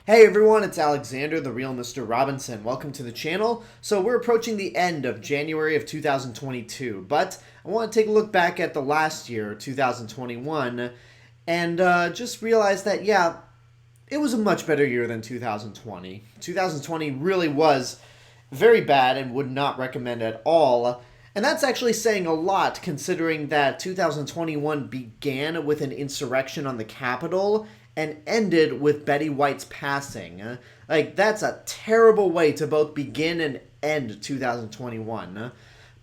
Hey everyone, it's Alexander, the real Mr. Robinson. Welcome to the channel. So we're approaching the end of January of 2022, but I want to take a look back at the last year, 2021, and just realize that, yeah, it was a much better year than 2020. 2020 really was very bad and would not recommend at all. And that's actually saying a lot, considering that 2021 began with an insurrection on the Capitol and ended with Betty White's passing. That's a terrible way to both begin and end 2021.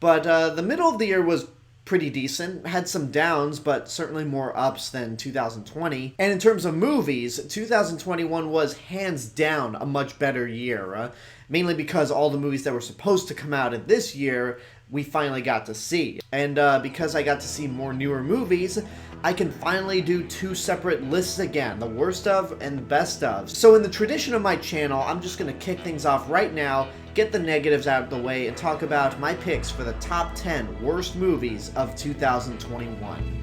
But the middle of the year was pretty decent. Had some downs, but certainly more ups than 2020. And in terms of movies, 2021 was hands down a much better year. Mainly because all the movies that were supposed to come out in this year, we finally got to see. And because I got to see more newer movies, I can finally do two separate lists again, the worst of and the best of. So in the tradition of my channel, I'm just going to kick things off right now, get the negatives out of the way, and talk about my picks for the top 10 worst movies of 2021.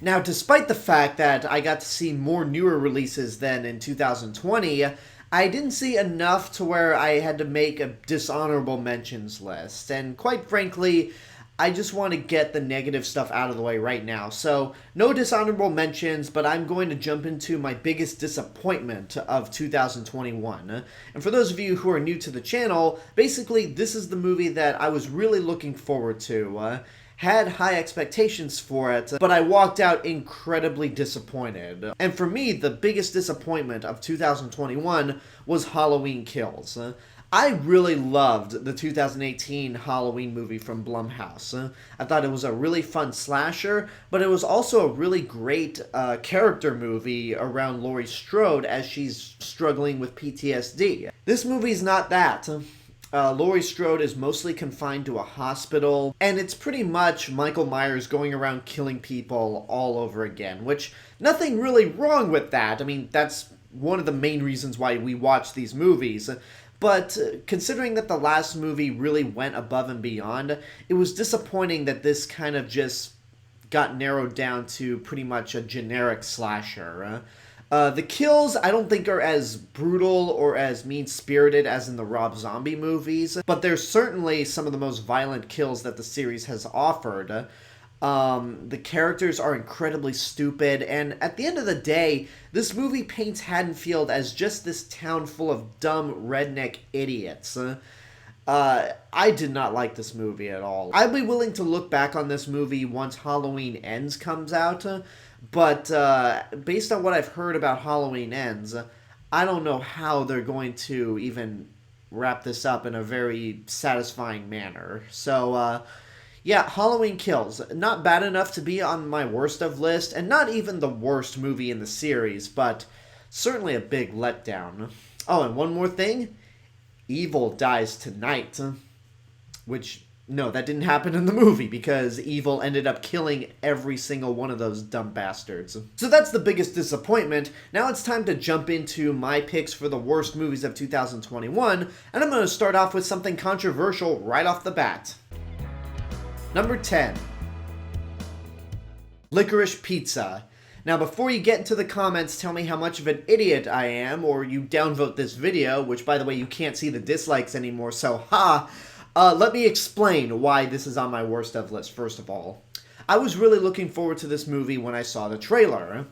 Now, despite the fact that I got to see more newer releases than in 2020, I didn't see enough to where I had to make a dishonorable mentions list. And quite frankly, I just want to get the negative stuff out of the way right now. So, no dishonorable mentions, but I'm going to jump into my biggest disappointment of 2021. And for those of you who are new to the channel, basically this is the movie that I was really looking forward to. Had high expectations for it, but I walked out incredibly disappointed. And for me, the biggest disappointment of 2021 was Halloween Kills. I really loved the 2018 Halloween movie from Blumhouse. I thought it was a really fun slasher, but it was also a really great character movie around Laurie Strode as she's struggling with PTSD. This movie's not that. Laurie Strode is mostly confined to a hospital, and it's pretty much Michael Myers going around killing people all over again, which nothing really wrong with that. I mean, that's one of the main reasons why we watch these movies. But considering that the last movie really went above and beyond, it was disappointing that this kind of just got narrowed down to pretty much a generic slasher. The kills, I don't think are as brutal or as mean-spirited as in the Rob Zombie movies, but they're certainly some of the most violent kills that the series has offered. The characters are incredibly stupid, and at the end of the day, this movie paints Haddonfield as just this town full of dumb redneck idiots. I did not like this movie at all. I'd be willing to look back on this movie once Halloween Ends comes out, but based on what I've heard about Halloween Ends, I don't know how they're going to even wrap this up in a very satisfying manner. So, yeah, Halloween Kills. Not bad enough to be on my worst of list, and not even the worst movie in the series, but certainly a big letdown. Oh, and one more thing. Evil dies tonight, which, no, that didn't happen in the movie because Evil ended up killing every single one of those dumb bastards. So that's the biggest disappointment. Now it's time to jump into my picks for the worst movies of 2021, and I'm going to start off with something controversial right off the bat. Number 10. Licorice Pizza. Now, before you get into the comments, tell me how much of an idiot I am, or you downvote this video, which, by the way, you can't see the dislikes anymore, so let me explain why this is on my worst of list, first of all. I was really looking forward to this movie when I saw the trailer,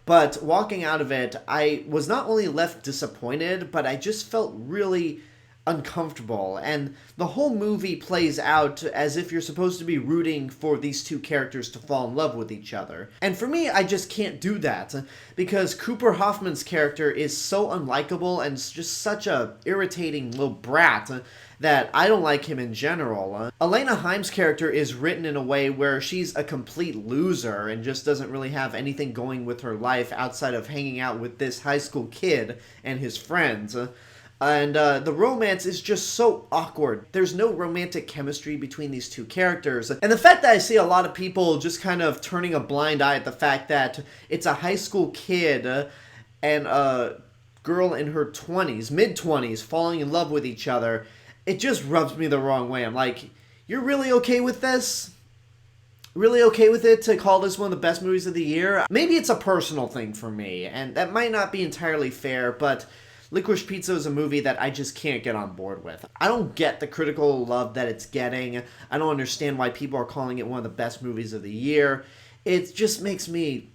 but walking out of it, I was not only left disappointed, but I just felt really uncomfortable, and the whole movie plays out as if you're supposed to be rooting for these two characters to fall in love with each other. And for me, I just can't do that, because Cooper Hoffman's character is so unlikable and just such a irritating little brat that I don't like him in general. Elena Heim's character is written in a way where she's a complete loser and just doesn't really have anything going with her life outside of hanging out with this high school kid and his friends. And the romance is just so awkward. There's no romantic chemistry between these two characters. And the fact that I see a lot of people just kind of turning a blind eye at the fact that it's a high school kid and a girl in her 20s, mid-20s, falling in love with each other, it just rubs me the wrong way. I'm like, you're really okay with this? really okay with it to call this one of the best movies of the year. Maybe it's a personal thing for me, and that might not be entirely fair, but Licorice Pizza is a movie that I just can't get on board with. I don't get the critical love that it's getting. I don't understand why people are calling it one of the best movies of the year. It just makes me,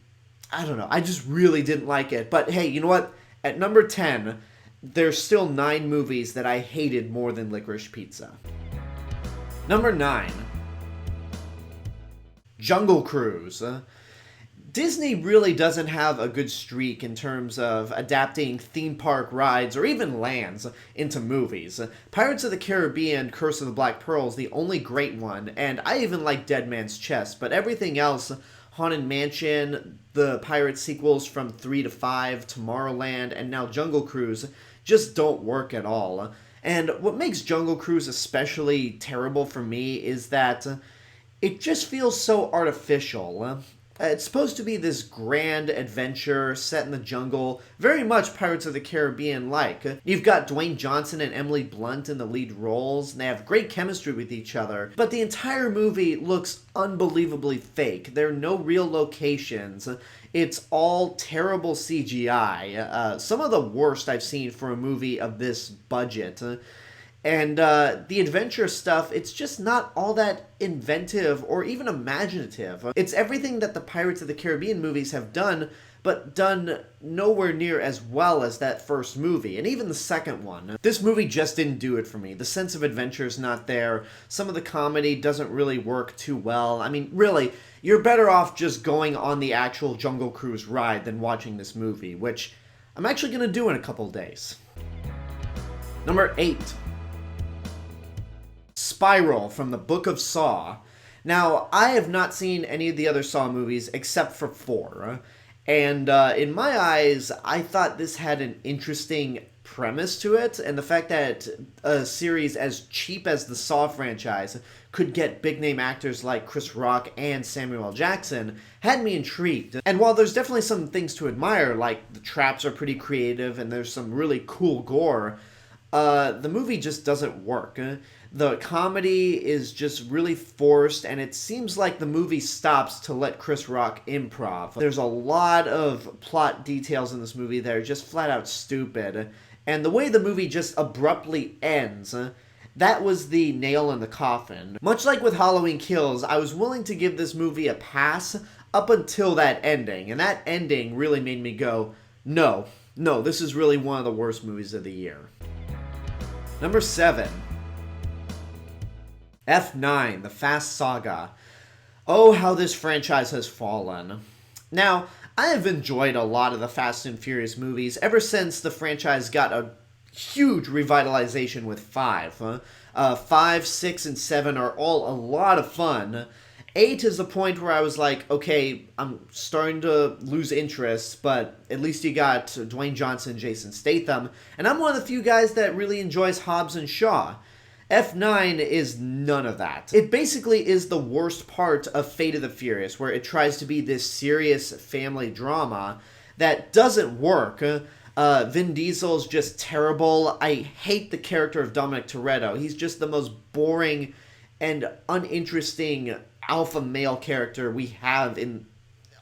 I don't know, I just really didn't like it. But hey, you know what? At number 10, there's still 9 movies that I hated more than Licorice Pizza. Number 9. Jungle Cruise. Disney really doesn't have a good streak in terms of adapting theme park rides or even lands into movies. Pirates of the Caribbean Curse of the Black Pearl is the only great one, and I even like Dead Man's Chest, but everything else, Haunted Mansion, the Pirates sequels from 3 to 5, Tomorrowland, and now Jungle Cruise, just don't work at all. And what makes Jungle Cruise especially terrible for me is that it just feels so artificial. It's supposed to be this grand adventure set in the jungle, very much Pirates of the Caribbean-like. You've got Dwayne Johnson and Emily Blunt in the lead roles, and they have great chemistry with each other, but the entire movie looks unbelievably fake. There are no real locations. It's all terrible CGI, some of the worst I've seen for a movie of this budget. And the adventure stuff, it's just not all that inventive or even imaginative. It's everything that the Pirates of the Caribbean movies have done, but done nowhere near as well as that first movie, and even the second one. This movie just didn't do it for me. The sense of adventure is not there. Some of the comedy doesn't really work too well. I mean, really, you're better off just going on the actual Jungle Cruise ride than watching this movie, which I'm actually going to do in a couple days. Number 8. Spiral from the Book of Saw. Now, I have not seen any of the other Saw movies except for 4. And in my eyes, I thought this had an interesting premise to it. And the fact that a series as cheap as the Saw franchise could get big-name actors like Chris Rock and Samuel L. Jackson had me intrigued. And while there's definitely some things to admire, like the traps are pretty creative and there's some really cool gore, the movie just doesn't work. The comedy is just really forced, and it seems like the movie stops to let Chris Rock improv. There's a lot of plot details in this movie that are just flat out stupid, and the way the movie just abruptly ends, that was the nail in the coffin. Much like with Halloween Kills, I was willing to give this movie a pass up until that ending, and that ending really made me go, no, this is really one of the worst movies of the year. Number 7. F9, The Fast Saga. Oh, how this franchise has fallen. Now, I have enjoyed a lot of the Fast and Furious movies ever since the franchise got a huge revitalization with 5. 5, 6, and 7 are all a lot of fun. 8 is the point where I was like, okay, I'm starting to lose interest, but at least you got Dwayne Johnson and Jason Statham, and I'm one of the few guys that really enjoys Hobbs and Shaw. F9 is none of that. It basically is the worst part of Fate of the Furious, where it tries to be this serious family drama that doesn't work. Vin Diesel's just terrible. I hate the character of Dominic Toretto. He's just the most boring and uninteresting alpha male character we have in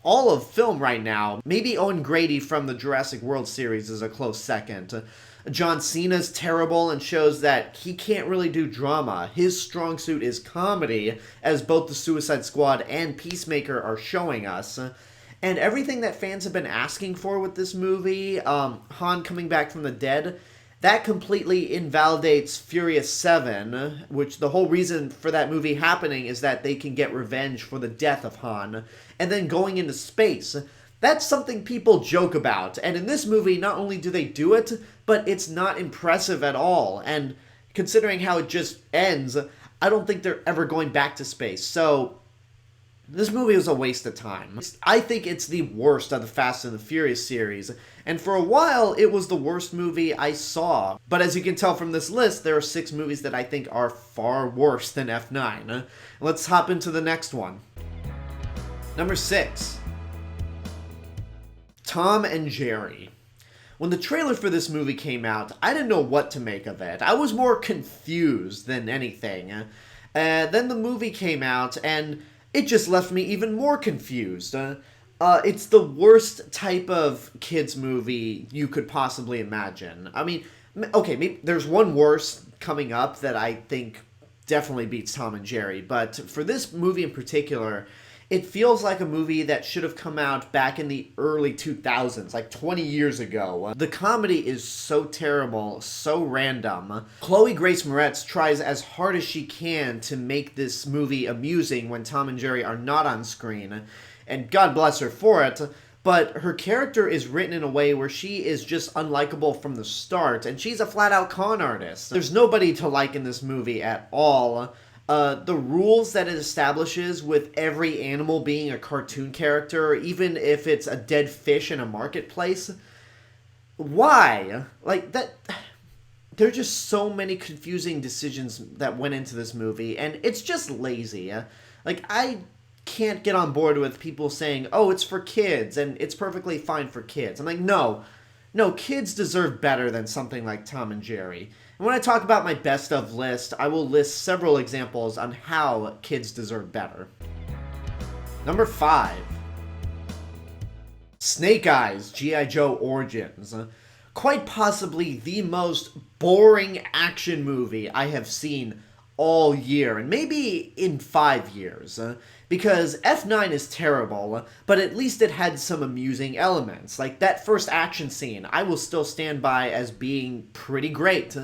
all of film right now. Maybe Owen Grady from the Jurassic World series is a close second. John Cena's terrible and shows that he can't really do drama. His strong suit is comedy, as both the Suicide Squad and Peacemaker are showing us. And everything that fans have been asking for with this movie, Han coming back from the dead, that completely invalidates Furious 7, which the whole reason for that movie happening is that they can get revenge for the death of Han, and then going into space. That's something people joke about, and in this movie, not only do they do it, but it's not impressive at all, and considering how it just ends, I don't think they're ever going back to space, so this movie was a waste of time. I think it's the worst of the Fast and the Furious series, and for a while, it was the worst movie I saw. But as you can tell from this list, there are 6 movies that I think are far worse than F9. Let's hop into the next one. Number 6. Tom and Jerry. When the trailer for this movie came out, I didn't know what to make of it. I was more confused than anything. Then the movie came out, and it just left me even more confused. It's the worst type of kids movie you could possibly imagine. I mean, okay, maybe there's one worse coming up that I think definitely beats Tom and Jerry, but for this movie in particular, it feels like a movie that should have come out back in the early 2000s, like 20 years ago. The comedy is so terrible, so random. Chloe Grace Moretz tries as hard as she can to make this movie amusing when Tom and Jerry are not on screen, and God bless her for it, but her character is written in a way where she is just unlikable from the start, and she's a flat-out con artist. There's nobody to like in this movie at all. The rules that it establishes with every animal being a cartoon character, even if it's a dead fish in a marketplace, why? Like, that... There are just so many confusing decisions that went into this movie, and it's just lazy. Like, I can't get on board with people saying, oh, it's for kids, and it's perfectly fine for kids. I'm like, no, kids deserve better than something like Tom and Jerry. And when I talk about my best of list, I will list several examples on how kids deserve better. Number 5. Snake Eyes, G.I. Joe Origins. Quite possibly the most boring action movie I have seen all year, and maybe in 5 years. Because F9 is terrible, but at least it had some amusing elements. Like that first action scene, I will still stand by as being pretty great.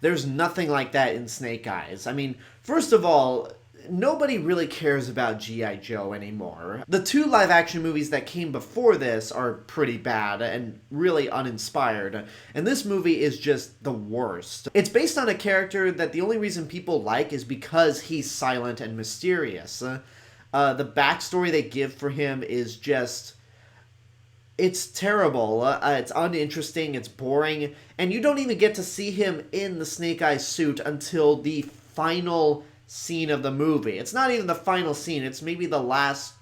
There's nothing like that in Snake Eyes. I mean, first of all, nobody really cares about G.I. Joe anymore. The 2 live-action movies that came before this are pretty bad and really uninspired, and this movie is just the worst. It's based on a character that the only reason people like is because he's silent and mysterious. The backstory they give for him is just... It's terrible. It's uninteresting, it's boring, and you don't even get to see him in the Snake Eyes suit until the final scene of the movie. It's not even the final scene, it's maybe the last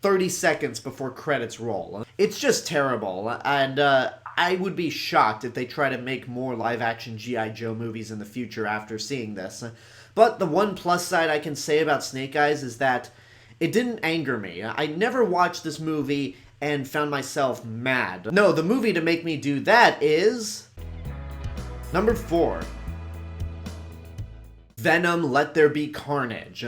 30 seconds before credits roll. It's just terrible, and I would be shocked if they try to make more live-action G.I. Joe movies in the future after seeing this. But the one plus side I can say about Snake Eyes is that it didn't anger me. I never watched this movie and found myself mad. No, the movie to make me do that is... Number 4. Venom, Let There Be Carnage.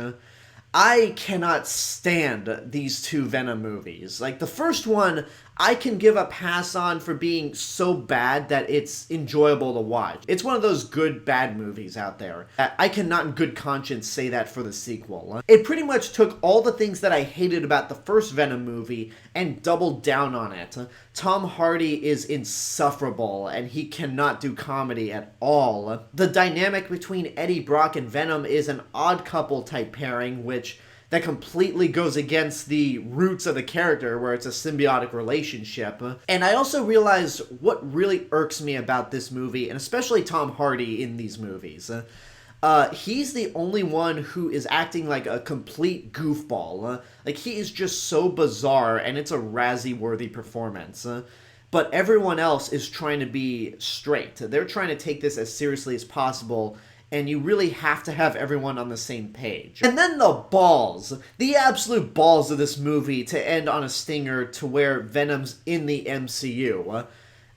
I cannot stand these 2 Venom movies. Like, the first one, I can give a pass on for being so bad that it's enjoyable to watch. It's one of those good, bad movies out there. I cannot in good conscience say that for the sequel. It pretty much took all the things that I hated about the first Venom movie and doubled down on it. Tom Hardy is insufferable, and he cannot do comedy at all. The dynamic between Eddie Brock and Venom is an odd couple type pairing, which that completely goes against the roots of the character, where it's a symbiotic relationship. And I also realized what really irks me about this movie, and especially Tom Hardy in these movies. He's the only one who is acting like a complete goofball. Like, he is just so bizarre, and it's a Razzie-worthy performance. But everyone else is trying to be straight. They're trying to take this as seriously as possible, and you really have to have everyone on the same page. And then the balls. The absolute balls of this movie to end on a stinger to where Venom's in the MCU.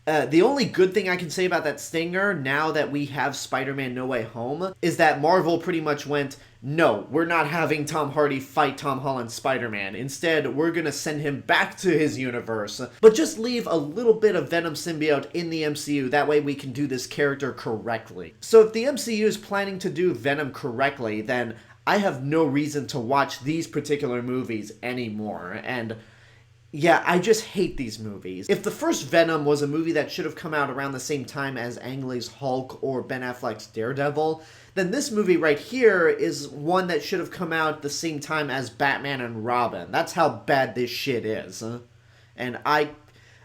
The only good thing I can say about that stinger, now that we have Spider-Man No Way Home, is that Marvel pretty much went, no, we're not having Tom Hardy fight Tom Holland's Spider-Man. Instead, we're gonna send him back to his universe, but just leave a little bit of Venom symbiote in the MCU, that way we can do this character correctly. So if the MCU is planning to do Venom correctly, then I have no reason to watch these particular movies anymore, and yeah, I just hate these movies. If the first Venom was a movie that should have come out around the same time as Ang Lee's Hulk or Ben Affleck's Daredevil, then this movie right here is one that should have come out the same time as Batman and Robin. That's how bad this shit is. And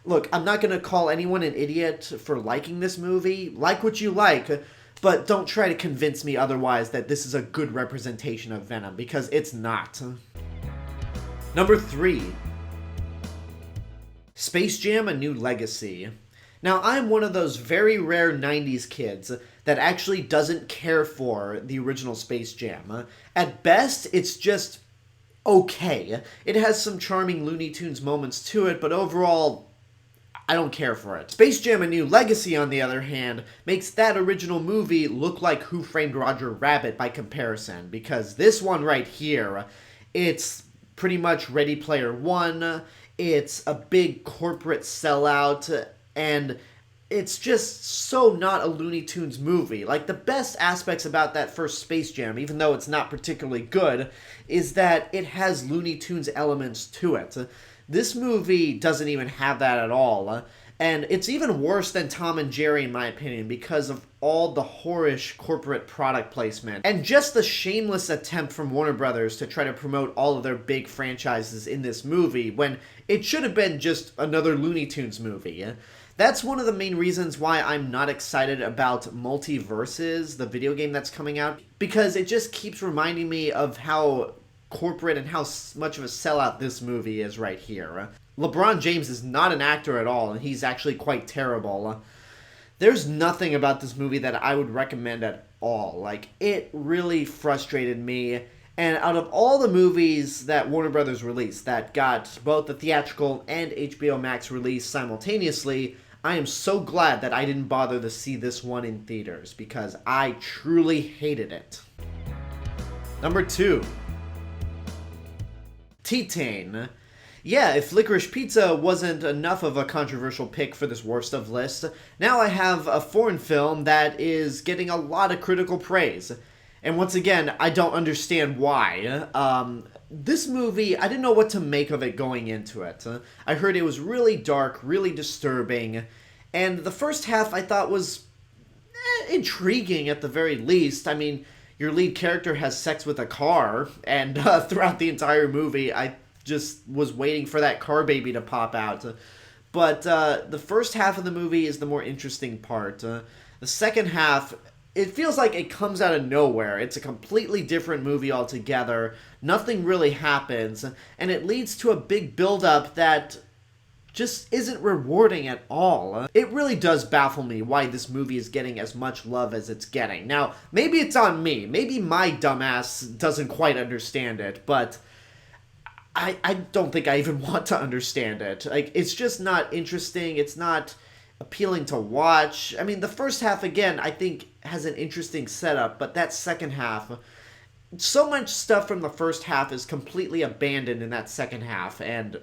look, I'm not gonna call anyone an idiot for liking this movie. Like what you like, but don't try to convince me otherwise that this is a good representation of Venom, because it's not. Number 3. Space Jam: A New Legacy. Now, I'm one of those very rare 90s kids that actually doesn't care for the original Space Jam. At best, it's just okay. It has some charming Looney Tunes moments to it, but overall, I don't care for it. Space Jam: A New Legacy, on the other hand, makes that original movie look like Who Framed Roger Rabbit by comparison, because this one right here, it's pretty much Ready Player One, it's a big corporate sellout, and it's just so not a Looney Tunes movie. Like, the best aspects about that first Space Jam, even though it's not particularly good, is that it has Looney Tunes elements to it. This movie doesn't even have that at all. And it's even worse than Tom and Jerry, in my opinion, because of all the whorish corporate product placement. And just the shameless attempt from Warner Brothers to try to promote all of their big franchises in this movie, when it should have been just another Looney Tunes movie. That's one of the main reasons why I'm not excited about Multiverses, the video game that's coming out, because it just keeps reminding me of how corporate and how much of a sellout this movie is right here. LeBron James is not an actor at all, and he's actually quite terrible. There's nothing about this movie that I would recommend at all. Like, it really frustrated me. And out of all the movies that Warner Brothers released that got both the theatrical and HBO Max release simultaneously, I am so glad that I didn't bother to see this one in theaters, because I truly hated it. Number 2. Titane. Yeah, if Licorice Pizza wasn't enough of a controversial pick for this worst of list, now I have a foreign film that is getting a lot of critical praise. And once again, I don't understand why. This movie, I didn't know what to make of it going into it. I heard it was really dark, really disturbing, and the first half I thought was intriguing at the very least. I mean, your lead character has sex with a car, and throughout the entire movie, I just was waiting for that car baby to pop out. But the first half of the movie is the more interesting part. The second half, it feels like it comes out of nowhere. It's a completely different movie altogether. Nothing really happens, and it leads to a big build-up that just isn't rewarding at all. It really does baffle me why this movie is getting as much love as it's getting. Now, maybe it's on me. Maybe my dumbass doesn't quite understand it, but I don't think I even want to understand it. Like, it's just not interesting. It's not appealing to watch. I mean, the first half, again, I think has an interesting setup, but that second half, so much stuff from the first half is completely abandoned in that second half, and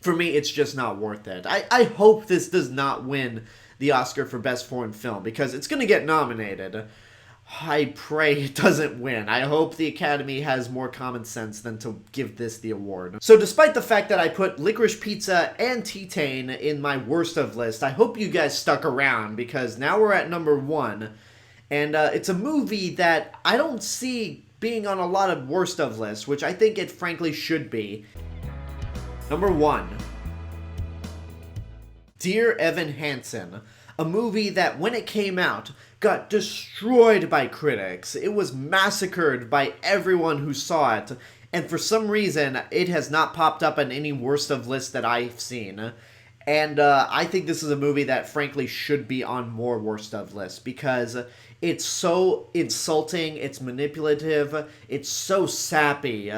for me, it's just not worth it. I hope this does not win the Oscar for Best Foreign Film, because it's going to get nominated. I pray it doesn't win. I hope the Academy has more common sense than to give this the award. So despite the fact that I put Licorice Pizza and Titane in my worst of list, I hope you guys stuck around, because now we're at number 1. And it's a movie that I don't see being on a lot of worst of lists, which I think it frankly should be. Number 1. Dear Evan Hansen. A movie that, when it came out, got destroyed by critics. It was massacred by everyone who saw it, and for some reason, it has not popped up on any worst of lists that I've seen. And I think this is a movie that, frankly, should be on more worst of lists, because it's so insulting, it's manipulative, it's so sappy.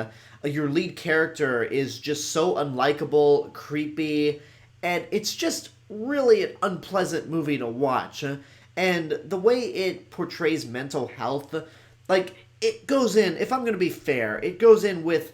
Your lead character is just so unlikable, creepy, and it's just really an unpleasant movie to watch. And the way it portrays mental health, like, it goes in, if I'm going to be fair, it goes in with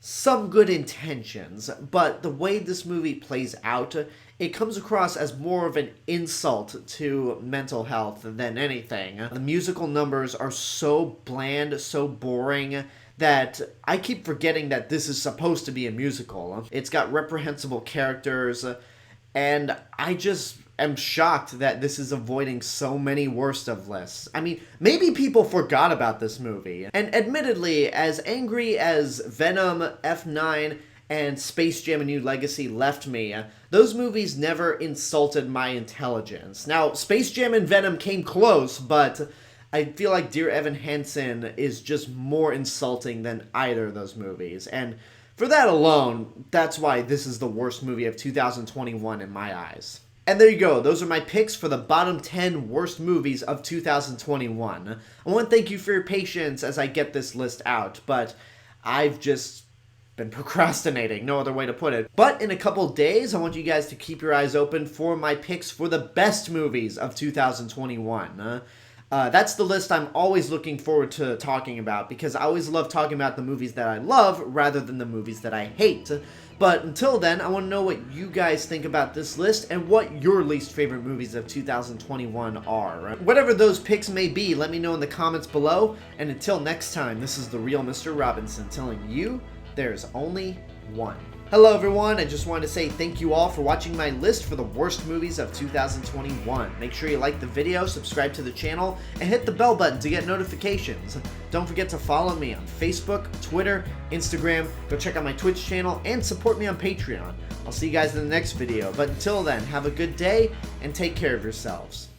some good intentions, but the way this movie plays out, it comes across as more of an insult to mental health than anything. The musical numbers are so bland, so boring, that I keep forgetting that this is supposed to be a musical. It's got reprehensible characters, and I just am shocked that this is avoiding so many worst of lists. I mean, maybe people forgot about this movie. And admittedly, as angry as Venom, F9, and Space Jam: A New Legacy left me, those movies never insulted my intelligence. Now, Space Jam and Venom came close, but I feel like Dear Evan Hansen is just more insulting than either of those movies. And for that alone, that's why this is the worst movie of 2021 in my eyes. And there you go. Those are my picks for the bottom 10 worst movies of 2021. I want to thank you for your patience as I get this list out, but I've just been procrastinating, no other way to put it. But in a couple days, I want you guys to keep your eyes open for my picks for the best movies of 2021. That's the list I'm always looking forward to talking about, because I always love talking about the movies that I love rather than the movies that I hate. But until then, I want to know what you guys think about this list and what your least favorite movies of 2021 are. Whatever those picks may be, let me know in the comments below. And until next time, this is the real Mr. Robinson telling you there's only one. Hello everyone, I just wanted to say thank you all for watching my list for the worst movies of 2021. Make sure you like the video, subscribe to the channel, and hit the bell button to get notifications. Don't forget to follow me on Facebook, Twitter, Instagram, go check out my Twitch channel, and support me on Patreon. I'll see you guys in the next video, but until then, have a good day, and take care of yourselves.